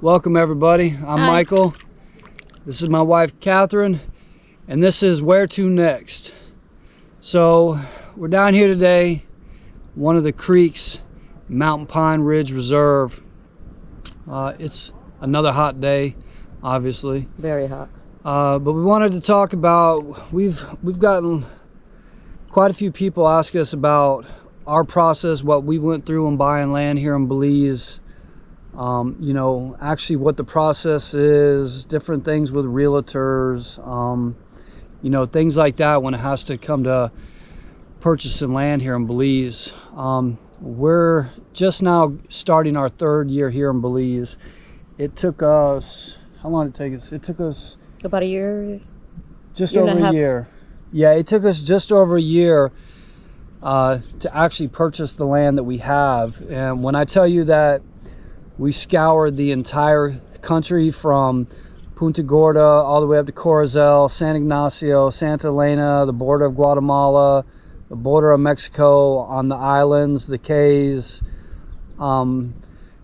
Welcome everybody. I'm Hi. Michael. This is my wife Catherine, and this is Where to Next. So we're down here today, one of the creeks, Mountain Pine Ridge Reserve. It's another hot day, obviously. Very hot. But we wanted to talk about, we've gotten quite a few people ask us about our process, what we went through in buying land here in Belize. You know, actually what the process is, different things with realtors, you know, things like that when it has to come to purchasing land here in Belize. We're just now starting our third year here in Belize. It took us, how long did it take us? It took us About a year? just Year and over a a half. year. Yeah, it took us just over a year to actually purchase the land that we have. And when I tell you that we scoured the entire country from Punta Gorda all the way up to Corozal, San Ignacio, Santa Elena, the border of Guatemala, the border of Mexico, on the islands, the Cays, you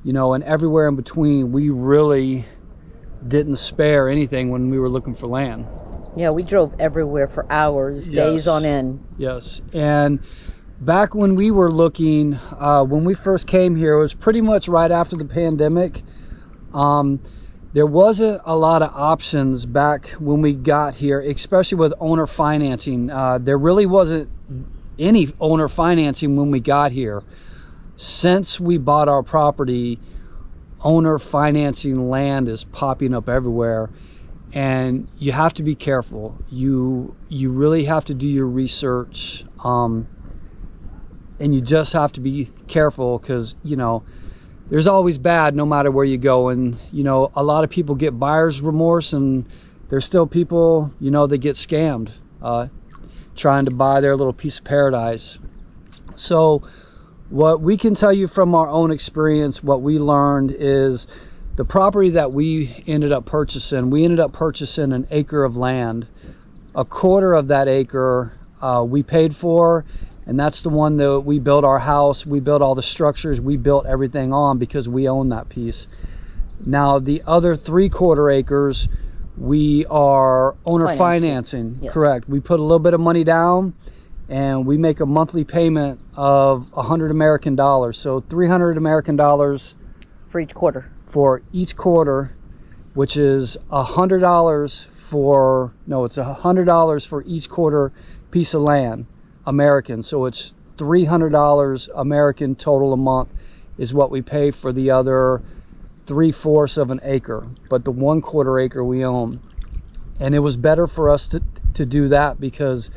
know, and everywhere in between. We really didn't spare anything when we were looking for land. Yeah, we drove everywhere for hours, days on end. Yes. And back when we were looking, when we first came here, it was pretty much right after the pandemic. There wasn't a lot of options back when we got here, especially with owner financing. There really wasn't any owner financing when we got here. Since we bought our property, owner financing land is popping up everywhere. And you have to be careful. You really have to do your research. And you just have to be careful because, you know, there's always bad no matter where you go. And, you know, a lot of people get buyer's remorse, and there's still people, you know, that get scammed trying to buy their little piece of paradise. So what we can tell you from our own experience, what we learned is the property that we ended up purchasing an acre of land. A quarter of that acre we paid for, and that's the one that we built our house, we built all the structures, we built everything on because we own that piece. Now the other 3/4 acres we are owner financing. Yes. Correct. We put a little bit of money down and we make a monthly payment of $100 American dollars. So $300 American dollars For each quarter. for each quarter, which is $100 for, no, it's $100 for each quarter piece of land, American. So it's $300 American total a month is what we pay for the other 3/4 of an acre, but the 1/4 acre we own. And it was better for us to do that because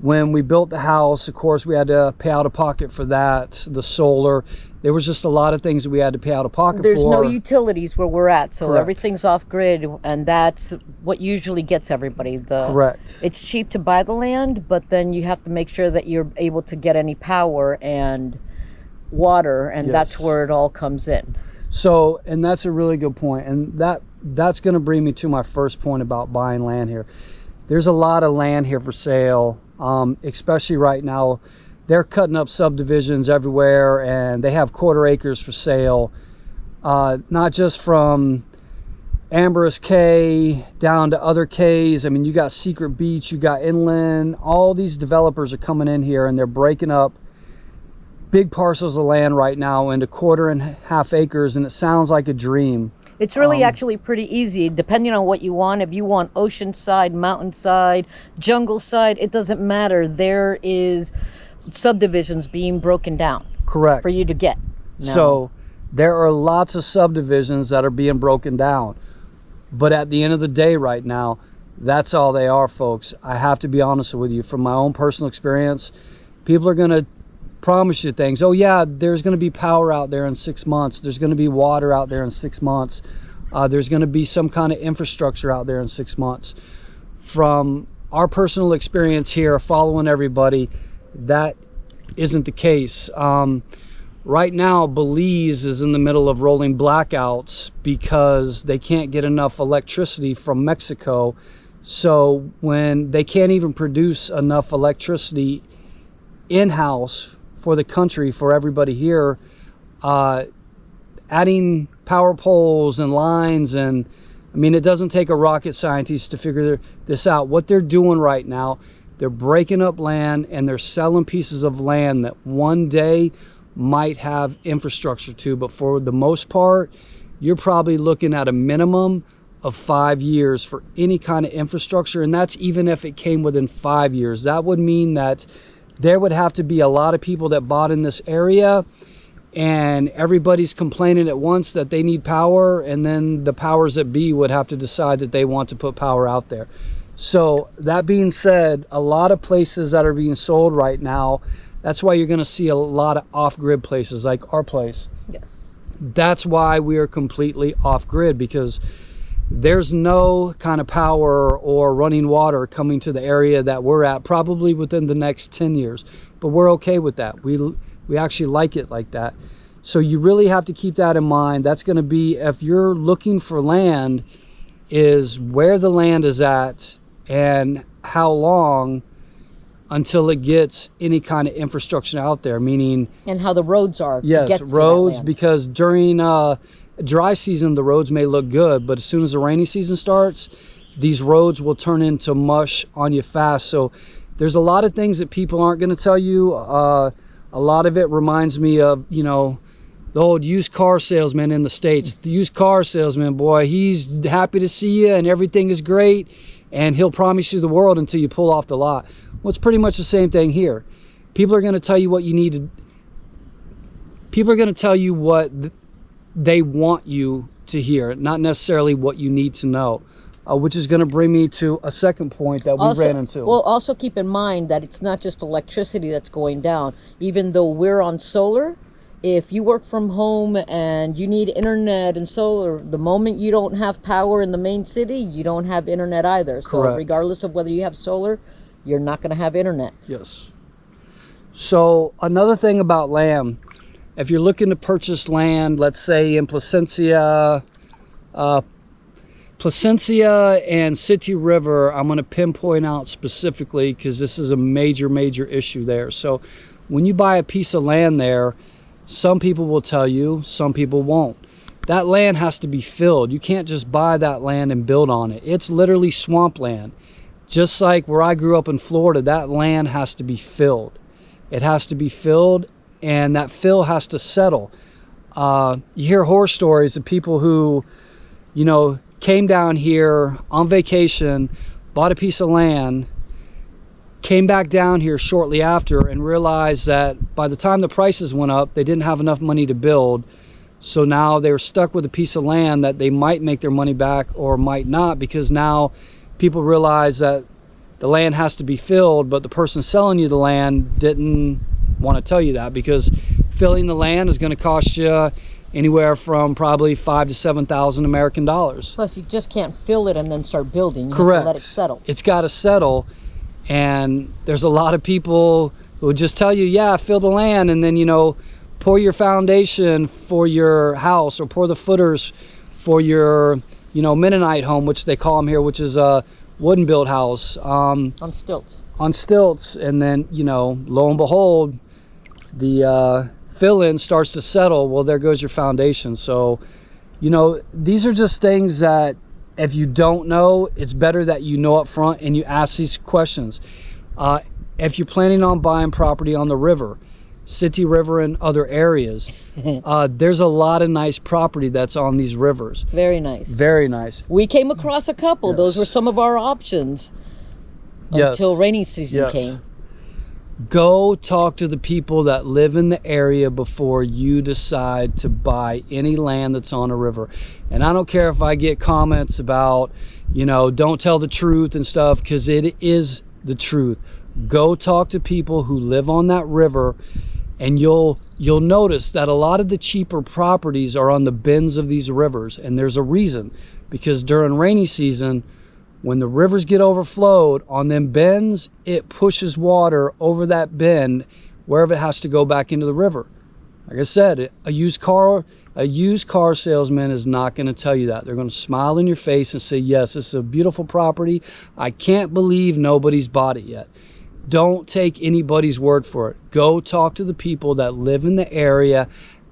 when we built the house, of course, we had to pay out of pocket for that, the solar. There was just a lot of things that we had to pay out of pocket for. There's no utilities where we're at, so Correct. everything's off grid, and that's what usually gets everybody. Correct. It's cheap to buy the land, but then you have to make sure that you're able to get any power and water, and that's Yes. where it all comes in. So, and that's a really good point. And that's going to bring me to my first point about buying land here. There's a lot of land here for sale, especially right now. They're cutting up subdivisions everywhere, and they have 1/4 acres for sale. Not just from Amber's Cay down to other Cays. I mean, you got Secret Beach, you got Inland. All these developers are coming in here, and they're breaking up big parcels of land right now into 1.5 acres, and it sounds like a dream. It's really actually pretty easy, depending on what you want. If you want oceanside, mountainside, jungle side, it doesn't matter. There is subdivisions being broken down Correct. for you to get. Now, So there are lots of subdivisions that are being broken down. But at the end of the day right now, that's all they are, folks. I have to be honest with you. From my own personal experience, people are going to promise you things. Oh yeah, there's going to be power out there in 6 months. There's going to be water out there in 6 months. There's going to be some kind of infrastructure out there in 6 months. From our personal experience here, following everybody, that isn't the case. Right now, Belize is in the middle of rolling blackouts because they can't get enough electricity from Mexico. So when they can't even produce enough electricity in-house for the country, for everybody here, adding power poles and lines. And I mean, it doesn't take a rocket scientist to figure this out. What they're doing right now, they're breaking up land and they're selling pieces of land that one day might have infrastructure to. But for the most part, you're probably looking at a minimum of 5 years for any kind of infrastructure. And that's even if it came within 5 years. That would mean that there would have to be a lot of people that bought in this area, and everybody's complaining at once that they need power, and then the powers that be would have to decide that they want to put power out there. So that being said, a lot of places that are being sold right now, that's why you're going to see a lot of off-grid places like our place. Yes. That's why we are completely off-grid, because there's no kind of power or running water coming to the area that we're at probably within the next 10 years. But we're okay with that. We actually like it like that. So you really have to keep that in mind. That's going to be, if you're looking for land, is where the land is at and how long until it gets any kind of infrastructure out there, meaning... And how the roads are. Yes, to get roads, to that land. because during dry season, the roads may look good, but as soon as the rainy season starts, these roads will turn into mush on you fast. So there's a lot of things that people aren't going to tell you. A lot of it reminds me of, you know, the old used car salesman in the States. The used car salesman, boy, he's happy to see you and everything is great, and he'll promise you the world until you pull off the lot. Well, it's pretty much the same thing here. People are going to tell you what you need to... People are going to tell you what they want you to hear, not necessarily what you need to know, which is going to bring me to a second point that we ran into. Well, also keep in mind that it's not just electricity that's going down. Even though we're on solar, if you work from home and you need internet and solar, the moment you don't have power in the main city, you don't have internet either. So Correct. regardless of whether you have solar, you're not going to have internet. Yes. So another thing about land, if you're looking to purchase land, let's say in Placencia and City River, I'm going to pinpoint out specifically because this is a major issue there. So when you buy a piece of land there, some people will tell you, some people won't. That land has to be filled. You can't just buy that land and build on it. It's literally swampland. Just like where I grew up in Florida, that land has to be filled. It has to be filled, and that fill has to settle. You hear horror stories of people who, you know, came down here on vacation, bought a piece of land, came back down here shortly after and realized that by the time the prices went up, they didn't have enough money to build. So now they were stuck with a piece of land that they might make their money back or might not, because now people realize that the land has to be filled, but the person selling you the land didn't want to tell you that, because filling the land is going to cost you anywhere from probably $5,000 to $7,000 American dollars. Plus, you just can't fill it and then start building. You Correct. have to let it settle. It's got to settle, and there's a lot of people who would just tell you, yeah, fill the land, and then, you know, pour your foundation for your house or pour the footers for your, you know, Mennonite home, which they call them here, which is a wooden built house. On stilts. On stilts, and then, you know, lo and behold, the fill-in starts to settle. Well, there goes your foundation. So, you know, these are just things that if you don't know, it's better that you know up front and you ask these questions. If you're planning on buying property on the river, City River and other areas, there's a lot of nice property that's on these rivers. Very nice. Very nice. We came across a couple. Yes. Those were some of our options until rainy season came. Go talk to the people that live in the area before you decide to buy any land that's on a river. And I don't care if I get comments about, you know, don't tell the truth and stuff, because it is the truth. Go talk to people who live on that river, and you'll notice that a lot of the cheaper properties are on the bends of these rivers. And there's a reason, because during rainy season, when the rivers get overflowed on them bends, it pushes water over that bend wherever it has to go back into the river. Like I said, a used car salesman is not going to tell you that. They're going to smile in your face and say, yes, this is a beautiful property. I can't believe nobody's bought it yet. Don't take anybody's word for it. Go talk to the people that live in the area.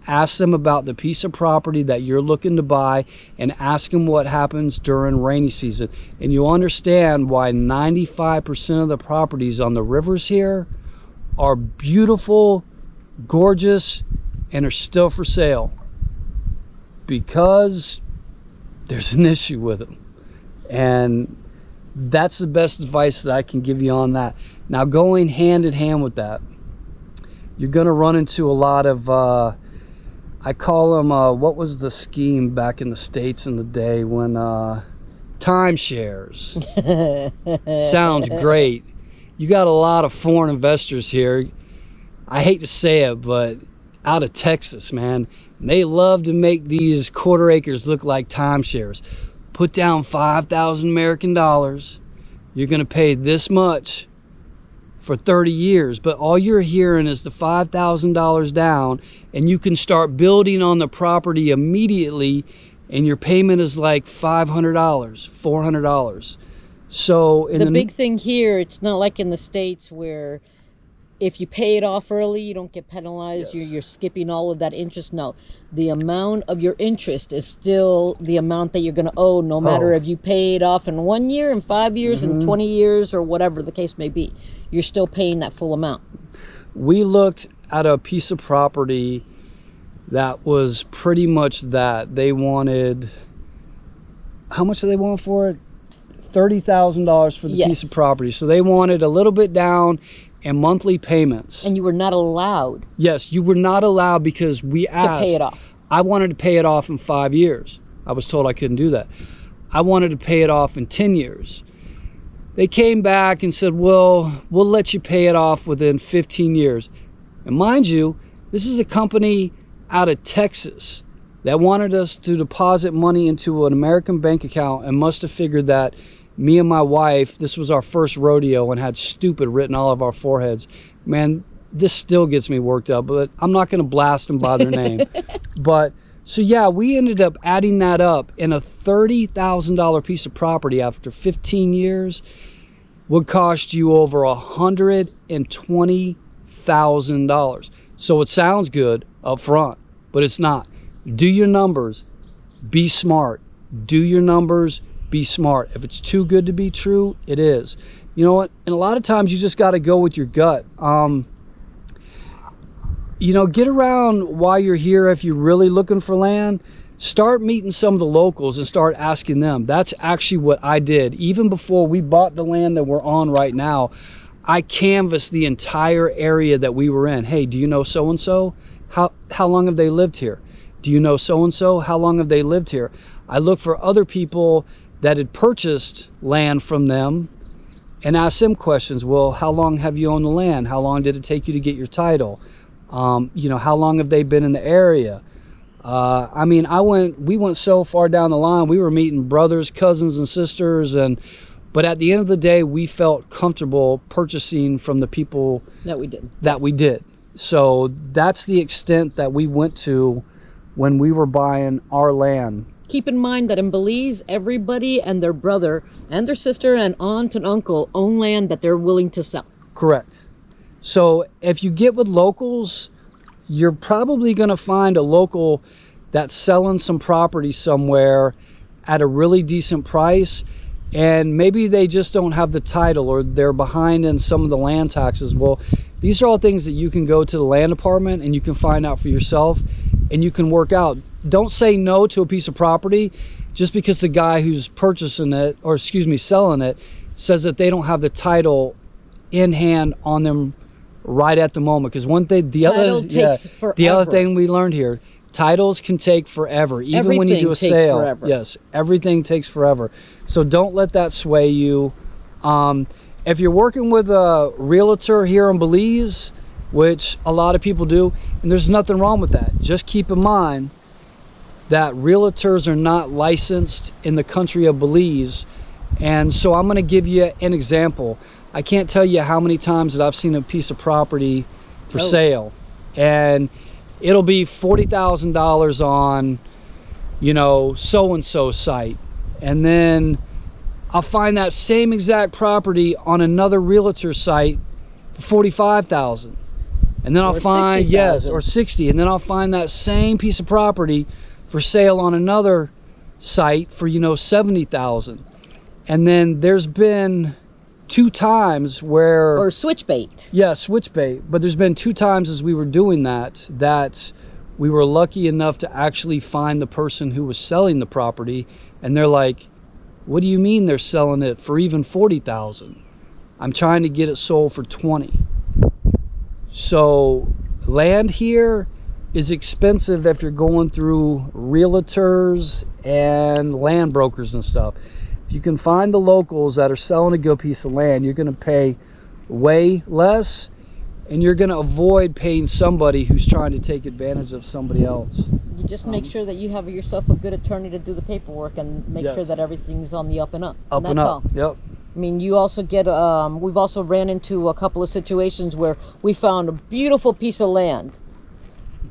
Ask them about the piece of property that you're looking to buy, and ask them what happens during rainy season. And you'll understand why 95% of the properties on the rivers here are beautiful, gorgeous, and are still for sale, because there's an issue with them. And that's the best advice that I can give you on that. Now, going hand in hand with that, you're going to run into a lot of I call them what was the scheme back in the States in the day when timeshares. Sounds great. You got a lot of foreign investors here. I hate to say it, but out of Texas, man, they love to make these quarter acres look like timeshares. Put down 5,000 American dollars. You're going to pay this much for 30 years, but all you're hearing is the $5,000 down, and you can start building on the property immediately, and your payment is like $500, $400. So the big thing here, it's not like in the States where if you pay it off early, you don't get penalized. Yes. You're skipping all of that interest. No, the amount of your interest is still the amount that you're going to owe, no matter if you pay it off in 1 year, in 5 years, in 20 years, or whatever the case may be. You're still paying that full amount. We looked at a piece of property that was pretty much that. They wanted, how much did they want for it? $30,000 for the piece of property. So they wanted a little bit down and monthly payments. And you were not allowed. Yes, you were not allowed, because we asked. To pay it off. I wanted to pay it off in 5 years. I was told I couldn't do that. I wanted to pay it off in 10 years. They came back and said, well, we'll let you pay it off within 15 years. And mind you, this is a company out of Texas that wanted us to deposit money into an American bank account, and must have figured that me and my wife, this was our first rodeo, and had stupid written all of our foreheads. Man, this still gets me worked up, but I'm not going to blast them by their name. But so yeah, we ended up adding that up, and a $30,000 piece of property after 15 years would cost you over $120,000. So it sounds good up front, but it's not. Do your numbers. Be smart. Do your numbers. Be smart. If it's too good to be true, it is. You know what? And a lot of times you just got to go with your gut. Get around while you're here. If you're really looking for land, start meeting some of the locals and start asking them. That's actually what I did. Even before we bought the land that we're on right now, I canvassed the entire area that we were in. Hey, do you know so-and-so? How long have they lived here? Do you know so-and-so? How long have they lived here? I looked for other people that had purchased land from them and asked them questions. Well, how long have you owned the land? How long did it take you to get your title? How long have they been in the area? We went so far down the line. We were meeting brothers, cousins, and sisters, but at the end of the day, we felt comfortable purchasing from the people that we did. So that's the extent that we went to when we were buying our land. Keep in mind that in Belize, everybody and their brother and their sister and aunt and uncle own land that they're willing to sell. Correct. So if you get with locals, you're probably going to find a local that's selling some property somewhere at a really decent price, and maybe they just don't have the title, or they're behind in some of the land taxes. Well, these are all things that you can go to the land department and you can find out for yourself, and you can work out. Don't say no to a piece of property just because the guy who's selling it, says that they don't have the title in hand on them right at the moment. Because the other thing we learned here, titles can take forever, even when you do a sale. Forever. Yes, everything takes forever. So don't let that sway you. If you're working with a realtor here in Belize, which a lot of people do, and there's nothing wrong with that, just keep in mind that realtors are not licensed in the country of Belize. And so I'm going to give you an example. I can't tell you how many times that I've seen a piece of property for sale, and it'll be $40,000 on, so-and-so site. And then I'll find that same exact property on another realtor site for $45,000. And then I'll Or find, 60,000. or 60, and then I'll find that same piece of property for sale on another site for, 70,000. And then there's been 2 times where, Or switch bait. yeah, switch bait, but there's been 2 times as we were doing that we were lucky enough to actually find the person who was selling the property, and they're like, what do you mean they're selling it for even 40,000? I'm trying to get it sold for 20. So land here is expensive if you're going through realtors and land brokers and stuff. If you can find the locals that are selling a good piece of land, you're going to pay way less, and you're going to avoid paying somebody who's trying to take advantage of somebody else. You just make sure that you have yourself a good attorney to do the paperwork and make sure that everything's on the up and up. Up and that's up. all. Yep. I mean, you also get, we've also ran into a couple of situations where we found a beautiful piece of land.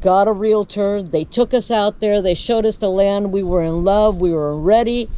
Got a realtor, they took us out there, they showed us the land, we were in love, we were ready,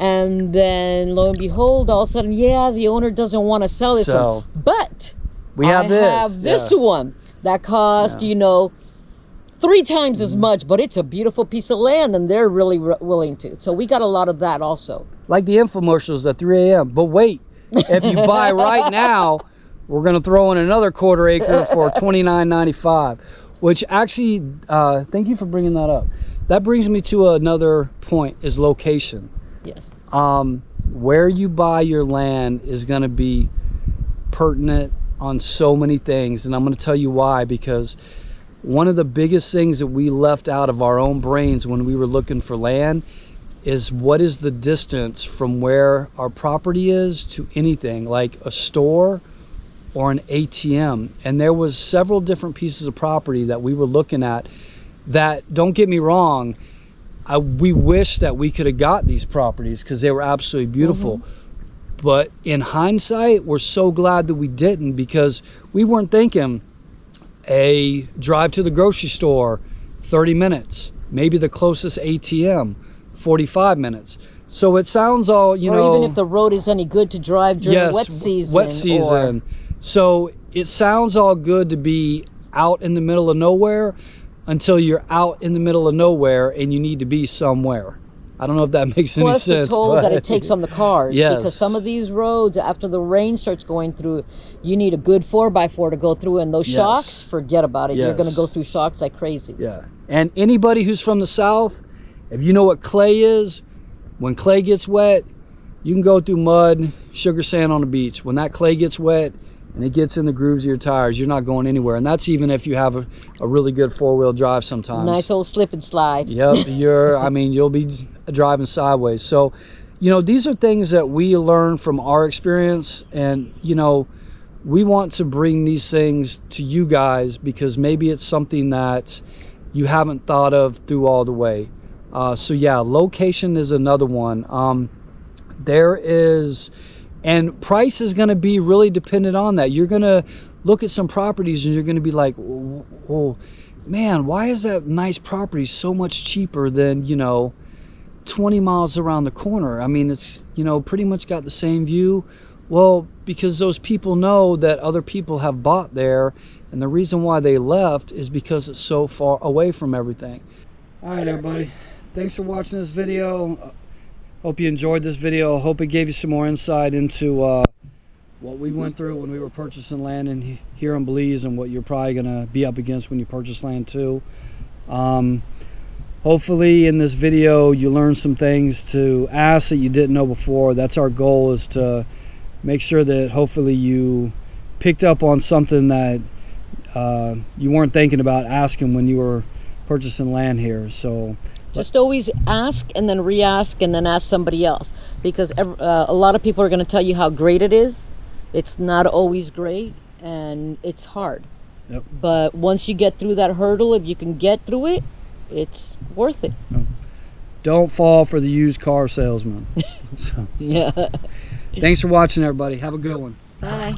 and then lo and behold, all of a sudden, yeah, the owner doesn't want to sell this one. But we have this. I have this one that cost, 3 times as much, but it's a beautiful piece of land, and they're really willing to. So we got a lot of that also. Like the infomercials at 3 a.m. But wait, if you buy right now, we're going to throw in another 1/4 acre for $29.95, which actually, thank you for bringing that up. That brings me to another point, is location. Yes. Where you buy your land is going to be pertinent on so many things, and I'm going to tell you why. Because one of the biggest things that we left out of our own brains when we were looking for land is, what is the distance from where our property is to anything like a store or an ATM. And there was several different pieces of property that we were looking at that, don't get me wrong, we wish that we could have got these properties because they were absolutely beautiful. But in hindsight, we're so glad that we didn't, because we weren't thinking a drive to the grocery store, 30 minutes, maybe the closest ATM, 45 minutes. So it sounds all, or even if the road is any good to drive during wet season. Wet season. So it sounds all good to be out in the middle of nowhere until you're out in the middle of nowhere and you need to be somewhere. I don't know if that makes any sense. Plus the toll that it takes on the cars. Yes. Because some of these roads, after the rain starts going through, you need a good 4x4 to go through, and those shocks, forget about it. You're going to go through shocks like crazy. Yeah. And anybody who's from the South, if you know what clay is, when clay gets wet, you can go through mud, sugar sand on the beach. When that clay gets wet and it gets in the grooves of your tires, you're not going anywhere. And that's even if you have a really good 4-wheel drive sometimes. Nice old slip and slide. Yep, you'll be driving sideways. So, these are things that we learn from our experience, and, we want to bring these things to you guys because maybe it's something that you haven't thought of through all the way. So yeah, location is another one. And price is going to be really dependent on that. You're going to look at some properties and you're going to be like, oh man, why is that nice property so much cheaper than, 20 miles around the corner? I mean, it's, pretty much got the same view. Well, because those people know that other people have bought there, and the reason why they left is because it's so far away from everything. All right, everybody. Thanks for watching this video. Hope you enjoyed this video. Hope it gave you some more insight into what we went through when we were purchasing land here in Belize, and what you're probably going to be up against when you purchase land too. Hopefully in this video you learned some things to ask that you didn't know before. That's our goal, is to make sure that hopefully you picked up on something that you weren't thinking about asking when you were purchasing land here. So just always ask, and then re-ask, and then ask somebody else, because a lot of people are going to tell you how great it is. It's not always great, and it's hard. Yep. But once you get through that hurdle, if you can get through it, it's worth it. Don't fall for the used car salesman. So, yeah. Thanks for watching, everybody. Have a good one. Bye.